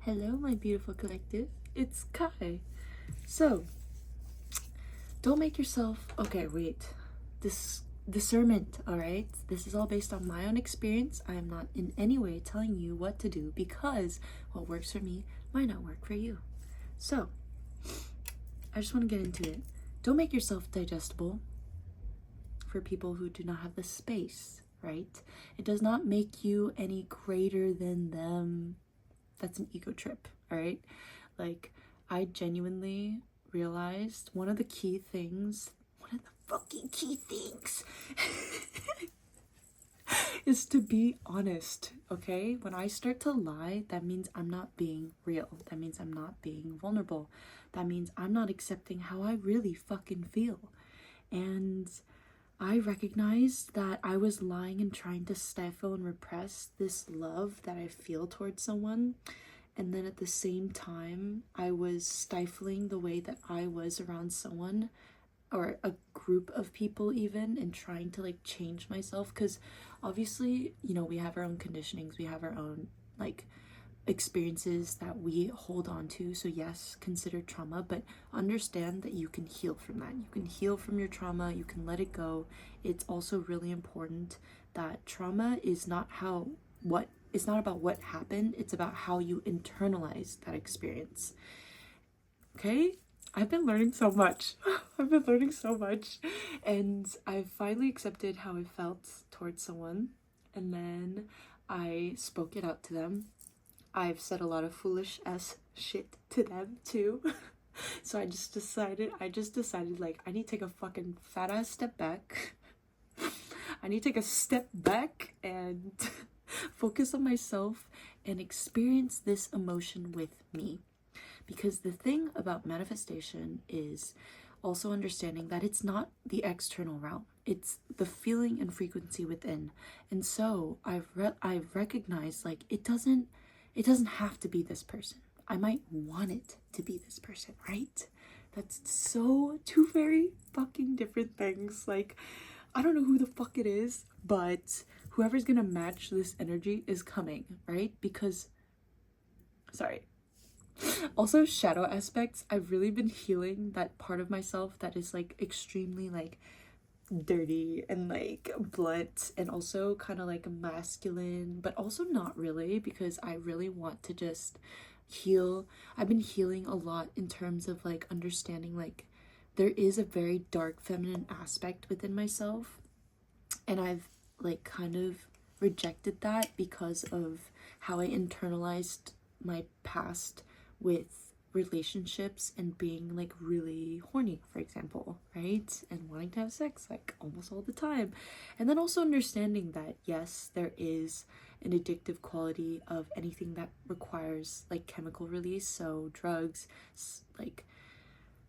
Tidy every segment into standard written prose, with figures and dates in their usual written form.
Hello, my beautiful collective. It's Kai. So, don't make yourself. Okay, wait. This discernment, alright? This is all based on my own experience. I am not in any way telling you what to do because what works for me might not work for you. So, I just want to get into it. Don't make yourself digestible for people who do not have the space, right? It does not make you any greater than them. That's an ego trip, all right? Like, I genuinely realized one of the fucking key things is to be honest, okay? When I start to lie, that means I'm not being real. That means I'm not being vulnerable. That means I'm not accepting how I really fucking feel. And I recognized that I was lying and trying to stifle and repress this love that I feel towards someone. And then at the same time, I was stifling the way that I was around someone or a group of people even, and trying to like change myself. Because obviously, you know, we have our own conditionings, we have our own like experiences that we hold on to. So yes, consider trauma, but understand that you can heal from that. You can heal from your trauma, you can let it go. It's also really important that trauma is not it's not about what happened, it's about how you internalize that experience. Okay? I've been learning so much. I've been learning so much. And I've finally accepted how I felt towards someone. And then I spoke it out to them. I've said a lot of foolish ass shit to them too. So I just decided like I need to take a fucking fat ass step back. I need to take a step back and focus on myself and experience this emotion with me. Because the thing about manifestation is also understanding that it's not the external realm, it's the feeling and frequency within. And so I've recognized like it doesn't have to be this person. I might want it to be this person, right? That's so two very fucking different things. Like, I don't know who the fuck it is, but whoever's gonna match this energy is coming, right? Because, sorry. Also, shadow aspects. I've really been healing that part of myself that is like extremely like dirty and like blunt and also kind of like masculine, but also not really, because I really want to just heal. I've been healing a lot in terms of like understanding like there is a very dark feminine aspect within myself, and I've like kind of rejected that because of how I internalized my past with relationships and being like really horny, for example, right? And wanting to have sex like almost all the time. And then also understanding that yes, there is an addictive quality of anything that requires like chemical release, so drugs, like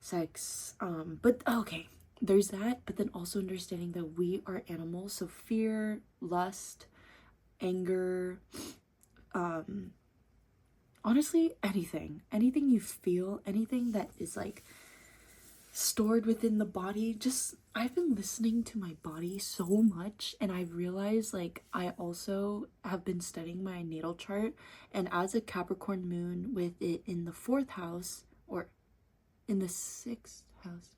sex, but okay, there's that. But then also understanding that we are animals, so fear, lust, anger, honestly, anything you feel, anything that is like stored within the body. Just, I've been listening to my body so much, and I realized like I also have been studying my natal chart, and as a Capricorn moon with it in the 4th house, or in the 6th house,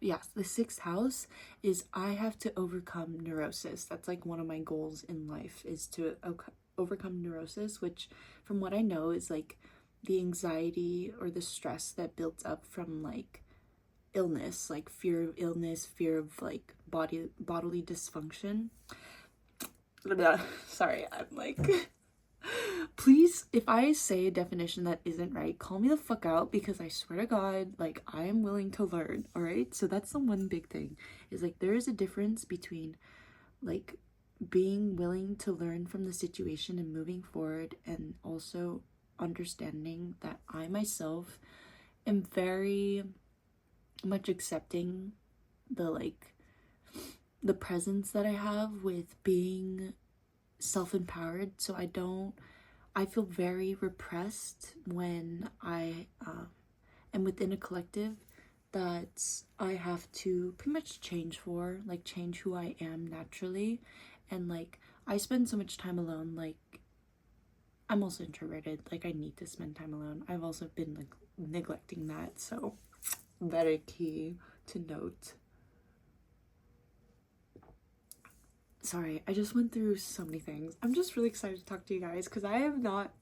yes, the 6th house, is I have to overcome neurosis. That's like one of my goals in life, is to overcome neurosis, which from what I know is like the anxiety or the stress that builds up from like illness, like fear of illness, fear of like bodily dysfunction. Sorry, I'm like please, if I say a definition that isn't right, call me the fuck out, because I swear to God, like I am willing to learn. All right, so that's the one big thing, is like there is a difference between like being willing to learn from the situation and moving forward, and also understanding that I myself am very much accepting the presence that I have with being self-empowered. So I feel very repressed when I am within a collective that I have to pretty much change who I am naturally. And like I spend so much time alone, like I'm also introverted. Like, I need to spend time alone. I've also been like neglecting that, so very key to note. Sorry, I just went through so many things. I'm just really excited to talk to you guys because I have not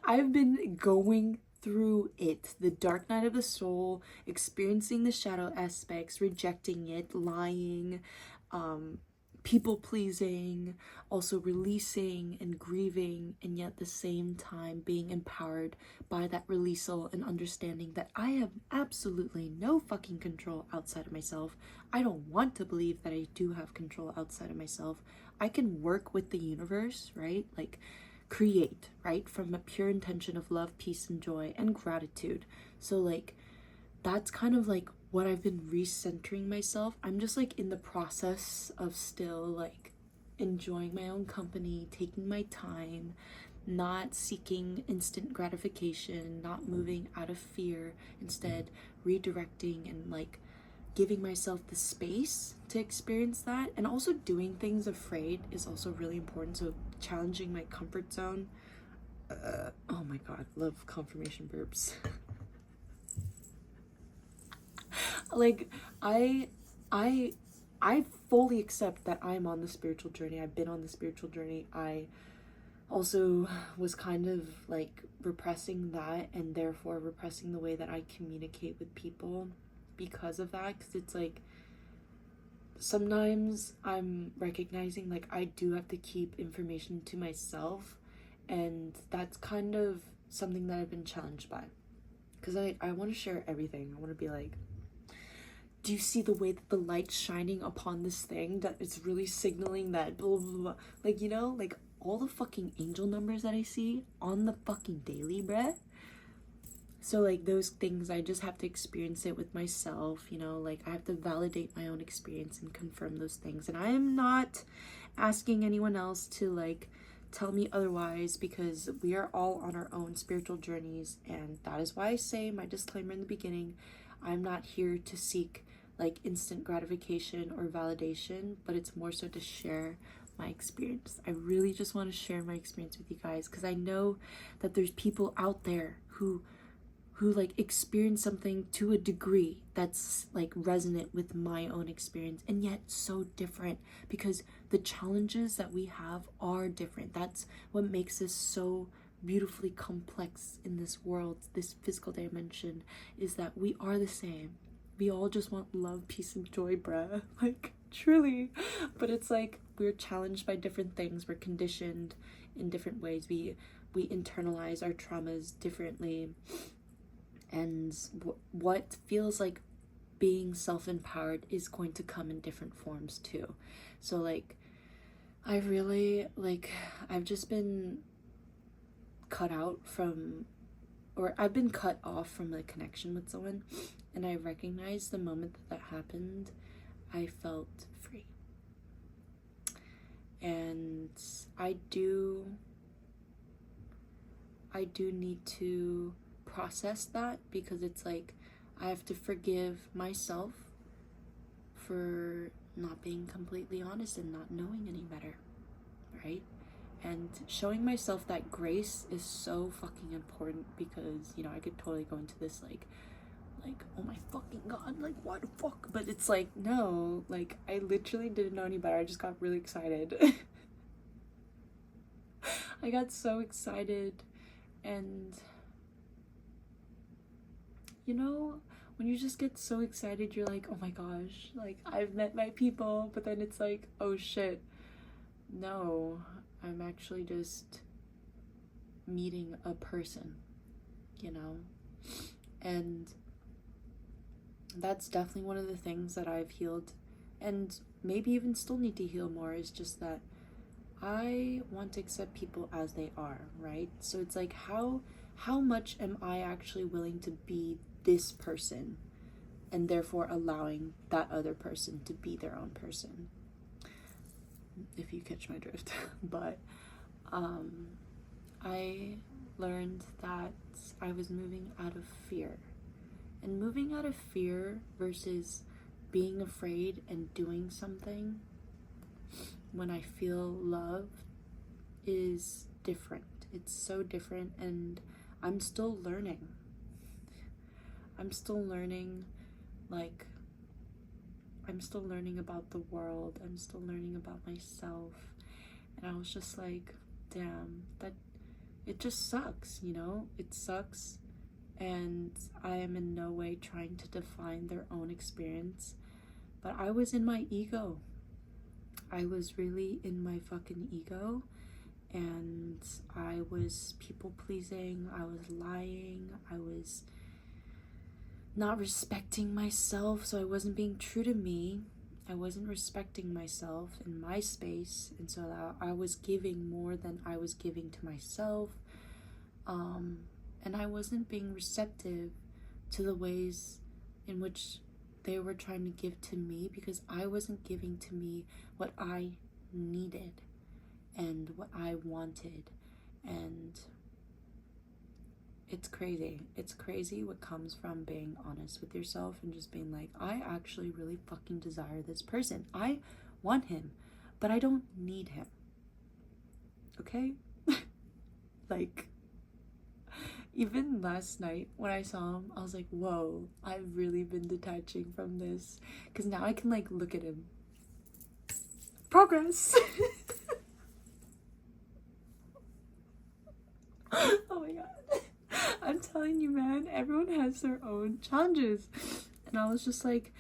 I've been going through it, the dark night of the soul, experiencing the shadow aspects, rejecting it, lying, people pleasing, also releasing and grieving, and yet at the same time being empowered by that releasal and understanding that I have absolutely no fucking control outside of myself. I don't want to believe that I do have control outside of myself. I can work with the universe, right? Like, create, right, from a pure intention of love, peace, and joy, and gratitude. So like, that's kind of like what I've been recentering myself. I'm just like in the process of still like enjoying my own company, taking my time, not seeking instant gratification, not moving out of fear, instead redirecting and like giving myself the space to experience that. And also doing things afraid is also really important. So challenging my comfort zone. Oh my god, love confirmation burps. Like, I fully accept that I'm on the spiritual journey. I've been on the spiritual journey. I also was kind of like repressing that, and therefore repressing the way that I communicate with people because of that. Because it's like, sometimes I'm recognizing like I do have to keep information to myself, and that's kind of something that I've been challenged by. Because I want to share everything. I want to be like, do you see the way that the light's shining upon this thing, that it's really signaling that blah, blah, blah. Like, you know, like all the fucking angel numbers that I see on the fucking daily, bruh. So like those things, I just have to experience it with myself, you know, like I have to validate my own experience and confirm those things. And I am not asking anyone else to like tell me otherwise, because we are all on our own spiritual journeys. And that is why I say my disclaimer in the beginning, I'm not here to seek like instant gratification or validation, but it's more so to share my experience. I really just want to share my experience with you guys, because I know that there's people out there who like experience something to a degree that's like resonant with my own experience, and yet so different, because the challenges that we have are different. That's what makes us so beautifully complex in this world, this physical dimension, is that we are the same. We all just want love, peace, and joy, bruh. Like, truly. But it's like we're challenged by different things. We're conditioned in different ways. We internalize our traumas differently. And what feels like being self-empowered is going to come in different forms too. So like, I really, like, I've just been cut out from, or I've been cut off from the connection with someone, and I recognized the moment that happened, I felt free. And I do need to process that, because it's like I have to forgive myself for not being completely honest and not knowing any better, right? And showing myself that grace is so fucking important, because, you know, I could totally go into this like, oh my fucking god, like, why the fuck? But it's like, no, like, I literally didn't know any better. I just got really excited. I got so excited. And you know, when you just get so excited, you're like, oh my gosh, like, I've met my people. But then it's like, oh shit, no, I'm actually just meeting a person, you know? And that's definitely one of the things that I've healed, and maybe even still need to heal more, is just that I want to accept people as they are, right? So it's like, how much am I actually willing to be this person, and therefore allowing that other person to be their own person, if you catch my drift. But I learned that I was moving out of fear, and moving out of fear versus being afraid and doing something when I feel love is different. It's so different, and I'm still learning. I'm still learning, like, I'm still learning about the world. I'm still learning about myself. And I was just like, damn, that it just sucks, you know? It sucks. And I am in no way trying to define their own experience. But I was in my ego. I was really in my fucking ego. And I was people pleasing. I was lying. I was not respecting myself, so I wasn't being true to me. I wasn't respecting myself in my space, and so I was giving more than I was giving to myself. And I wasn't being receptive to the ways in which they were trying to give to me, because I wasn't giving to me what I needed and what I wanted. And it's crazy. It's crazy what comes from being honest with yourself and just being like, I actually really fucking desire this person. I want him, but I don't need him. Okay? Like, even last night when I saw him, I was like, whoa, I've really been detaching from this. Because now I can, like, look at him. Progress! Oh my god. I'm telling you, man, everyone has their own challenges. And I was just like,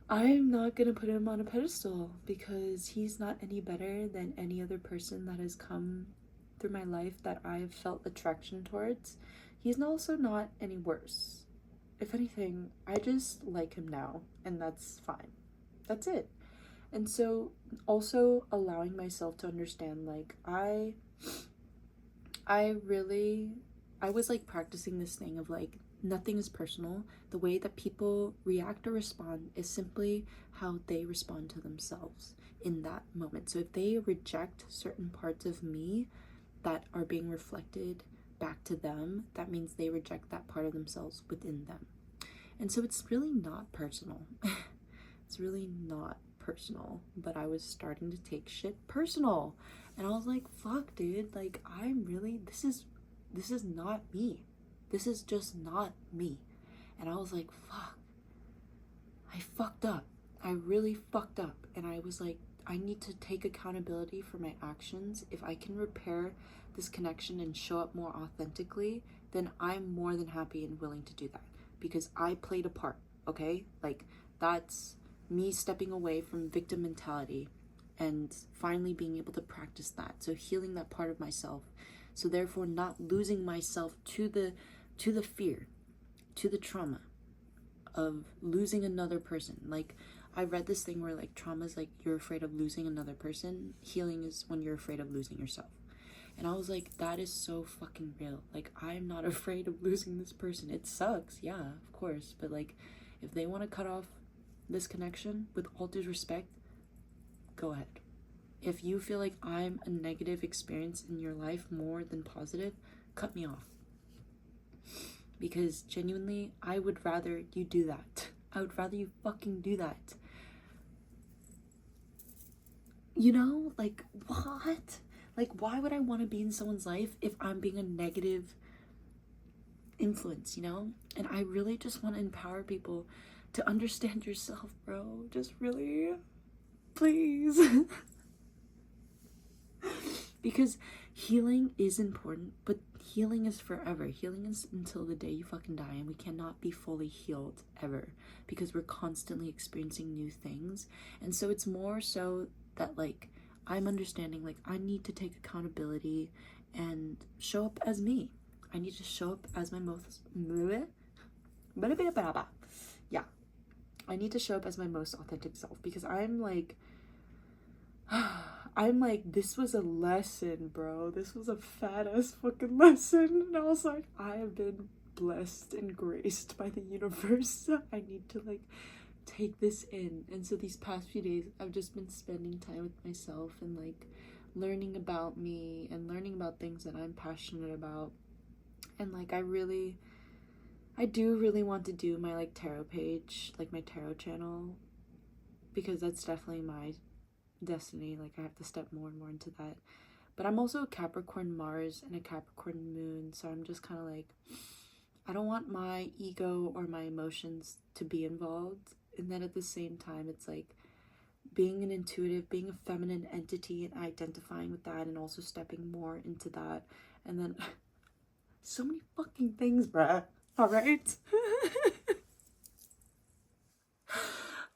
I'm not gonna put him on a pedestal, because he's not any better than any other person that has come through my life that I've felt attraction towards. He's also not any worse. If anything, I just like him now, and that's fine. That's it. And so also allowing myself to understand, like, I was like practicing this thing of like, nothing is personal. The way that people react or respond is simply how they respond to themselves in that moment. So if they reject certain parts of me that are being reflected back to them, that means they reject that part of themselves within them. And so it's really not personal. It's really not personal, but I was starting to take shit personal. And I was like, fuck, dude, like, this is not me. This is just not me. And I was like, fuck, I fucked up. I really fucked up. And I was like, I need to take accountability for my actions. If I can repair this connection and show up more authentically, then I'm more than happy and willing to do that, because I played a part, okay? Like, that's me stepping away from victim mentality and finally being able to practice that. So healing that part of myself. So therefore not losing myself to the fear, to the trauma of losing another person. Like, I read this thing where like trauma is like you're afraid of losing another person. Healing is when you're afraid of losing yourself. And I was like, that is so fucking real. Like, I'm not afraid of losing this person. It sucks, yeah, of course. But like, if they want to cut off this connection, with all due respect, go ahead. If you feel like I'm a negative experience in your life more than positive, cut me off. Because genuinely, I would rather you do that. I would rather you fucking do that. You know, like, what? Like, why would I want to be in someone's life if I'm being a negative influence, you know? And I really just want to empower people to understand yourself, bro. Just really, please. Because healing is important, but healing is forever. Healing is until the day you fucking die, and we cannot be fully healed ever, because we're constantly experiencing new things. And so it's more so that, like, I'm understanding, like, I need to take accountability and show up as me. I need to show up as my most yeah, I need to show up as my most authentic self, because I'm like, this was a lesson, bro. This was a fat ass fucking lesson. And I was like, I have been blessed and graced by the universe. I need to like take this in. And so these past few days, I've just been spending time with myself and like learning about me and learning about things that I'm passionate about. And like, I do really want to do my like tarot page, like my tarot channel, because that's definitely my destiny. Like, I have to step more and more into that. But I'm also a Capricorn Mars and a Capricorn Moon, so I'm just kind of like, I don't want my ego or my emotions to be involved. And then at the same time, it's like being an intuitive, being a feminine entity and identifying with that and also stepping more into that. And then so many fucking things, bruh. All right.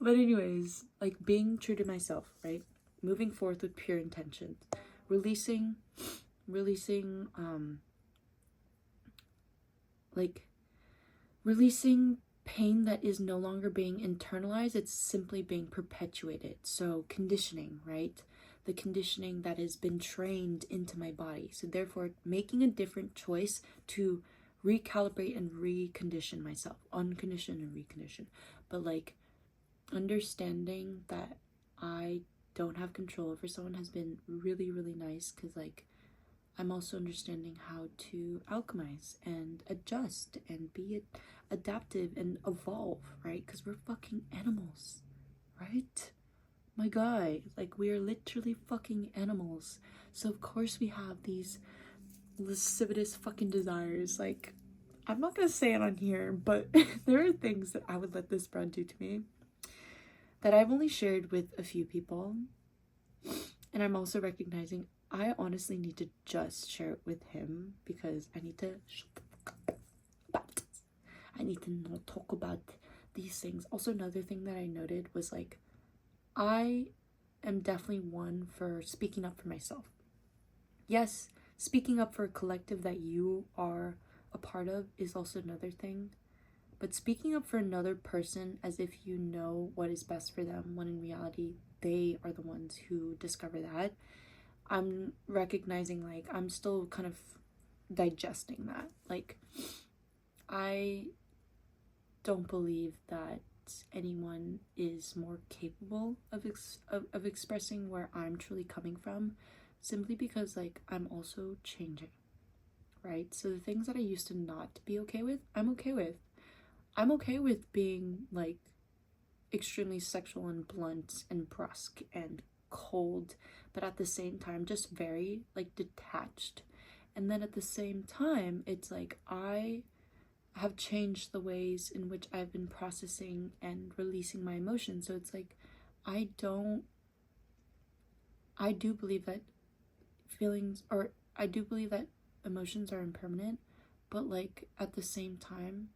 But anyways, like being true to myself, right? Moving forth with pure intention, releasing pain that is no longer being internalized, it's simply being perpetuated. So conditioning, right? The conditioning that has been trained into my body. So therefore making a different choice to recalibrate and recondition myself, uncondition and recondition. But like understanding that I don't have control over someone has been really, really nice, because like I'm also understanding how to alchemize and adjust and be adaptive and evolve, right? Because we're fucking animals, right? My guy, like we are literally fucking animals. So of course we have these lascivious fucking desires. Like, I'm not gonna say it on here, but there are things that I would let this brand do to me that I've only shared with a few people. And I'm also recognizing I honestly need to just share it with him, because I need to shut the fuck up about it. I need to not talk about these things. Also, another thing that I noted was like, I am definitely one for speaking up for myself. Yes, speaking up for a collective that you are a part of is also another thing. But speaking up for another person as if you know what is best for them, when in reality, they are the ones who discover that. I'm recognizing like I'm still kind of digesting that. Like, I don't believe that anyone is more capable of expressing where I'm truly coming from, simply because like I'm also changing, right? So the things that I used to not be okay with, I'm okay with. I'm okay with being like extremely sexual and blunt and brusque and cold, but at the same time just very like detached. And then at the same time, it's like I have changed the ways in which I've been processing and releasing my emotions. So it's like I do believe that I do believe that emotions are impermanent, but like at the same time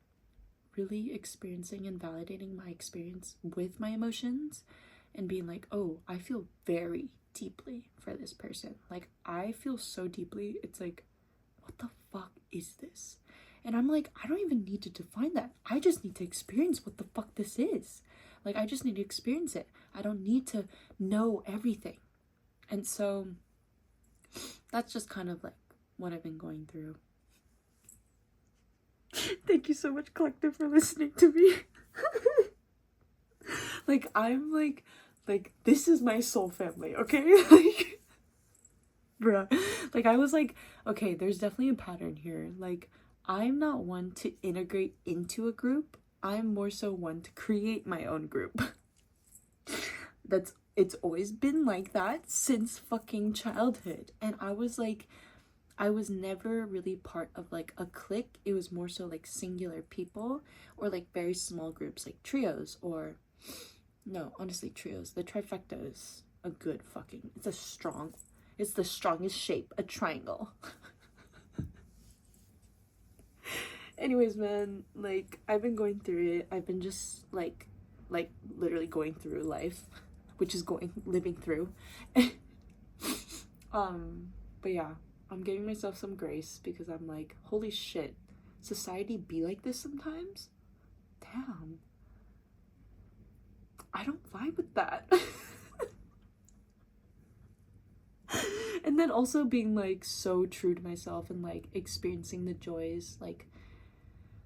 really experiencing and validating my experience with my emotions and being like, oh, I feel very deeply for this person. Like, I feel so deeply. It's like, what the fuck is this? And I'm like, I don't even need to define that. I just need to experience what the fuck this is. Like, I just need to experience it. I don't need to know everything. And so that's just kind of like what I've been going through. Thank you so much, collective, for listening to me. Like, I'm like this is my soul family, okay? Like, bruh. Like, I was like, okay, there's definitely a pattern here. Like, I'm not one to integrate into a group. I'm more so one to create my own group. It's always been like that since fucking childhood. And I was like, I was never really part of like a clique. It was more so like singular people, or like very small groups, like trios, or no, honestly, trios. The trifecta is a good fucking, it's the strongest shape, a triangle. Anyways, man, like I've been going through it. I've been just like literally going through life, which is living through. But yeah, I'm giving myself some grace, because I'm like, holy shit, society be like this sometimes? Damn. I don't vibe with that. And then also being like so true to myself and like experiencing the joys. Like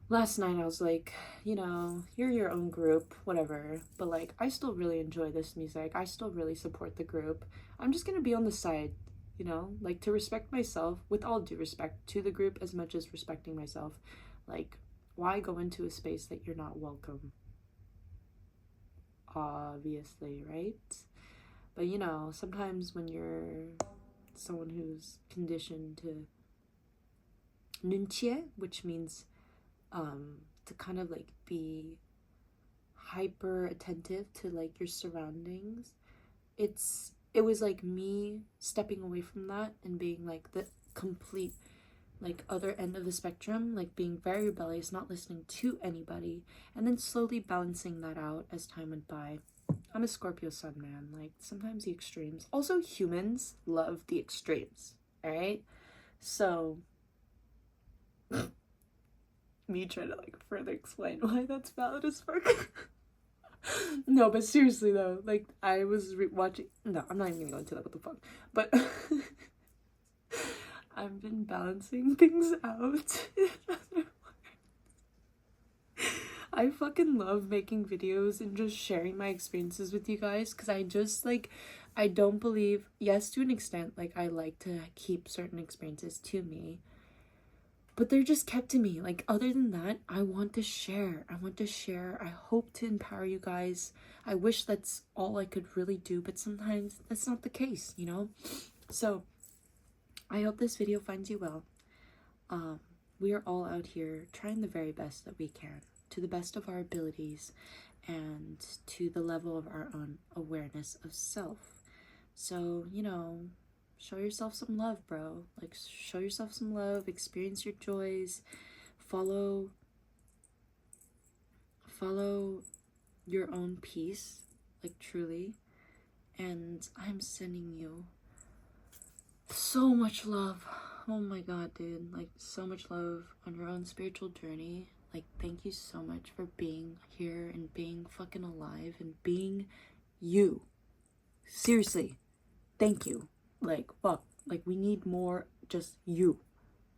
last night I was like, you know, you're your own group, whatever, but like I still really enjoy this music. I still really support the group. I'm just gonna be on the side, you know, like to respect myself, with all due respect to the group as much as respecting myself. Like, why go into a space that you're not welcome? Obviously, right? But you know, sometimes when you're someone who's conditioned to nunchie, which means to kind of like be hyper attentive to like your surroundings. It was like me stepping away from that and being like the complete like other end of the spectrum, like being very rebellious, not listening to anybody, and then slowly balancing that out as time went by. I'm a Scorpio sun, man. Like sometimes the extremes. Also, humans love the extremes. All right, so me trying to like further explain why that's valid as fuck. No, but seriously though, like I was watching. No, I'm not even gonna go into that. What the fuck? But I've been balancing things out. I fucking love making videos and just sharing my experiences with you guys, because I just like, I don't believe, yes, to an extent, like I like to keep certain experiences to me, but they're just kept to me. Like other than that, I want to share. I hope to empower you guys. I wish that's all I could really do, but sometimes that's not the case, you know? So I hope this video finds you well. We are all out here trying the very best that we can, to the best of our abilities, and to the level of our own awareness of self. So, you know, show yourself some love, bro. Like, show yourself some love, experience your joys, follow your own peace, like truly. And I'm sending you so much love. Oh my god, dude, like so much love on your own spiritual journey. Like, thank you so much for being here and being fucking alive and being you. Seriously, thank you. Like, fuck, like we need more just you.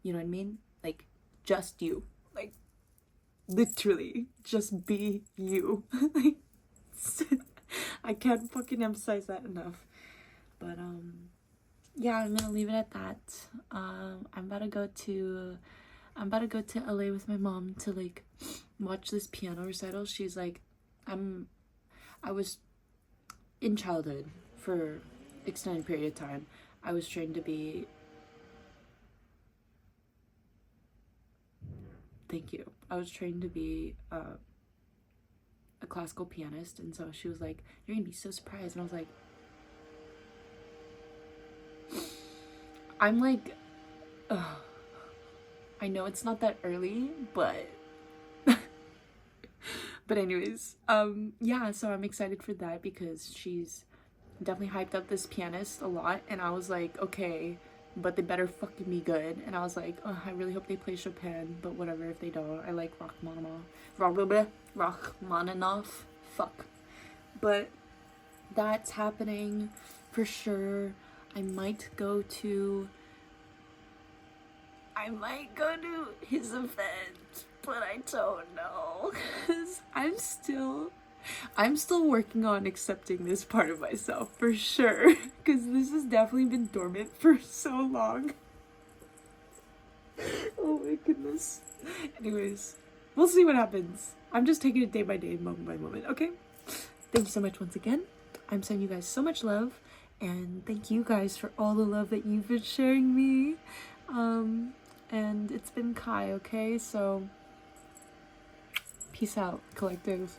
You know what I mean? Like, just you. Like, literally, just be you. Like, I can't fucking emphasize that enough. But yeah, I'm gonna leave it at that. I'm about to go to LA with my mom to like watch this piano recital. She's like, I was in childhood for extended period of time. I was trained to be, thank you. I was trained to be a classical pianist, and so she was like, "You're gonna be so surprised," and I was like, I'm like, ugh. I know it's not that early, but but anyways, yeah, so I'm excited for that because she's definitely hyped up this pianist a lot, and I was like, okay, but they better fucking be good. And I was like, oh, I really hope they play Chopin, but whatever if they don't. I like Rachmaninoff, fuck. But that's happening for sure. I might go to his event, but I don't know, because I'm still working on accepting this part of myself for sure, because this has definitely been dormant for so long. Oh my goodness. Anyways, we'll see what happens. I'm just taking it day by day, moment by moment, okay? Thank you so much once again. I'm sending you guys so much love, and thank you guys for all the love that you've been sharing me. And it's been Kai, okay? So peace out, collective.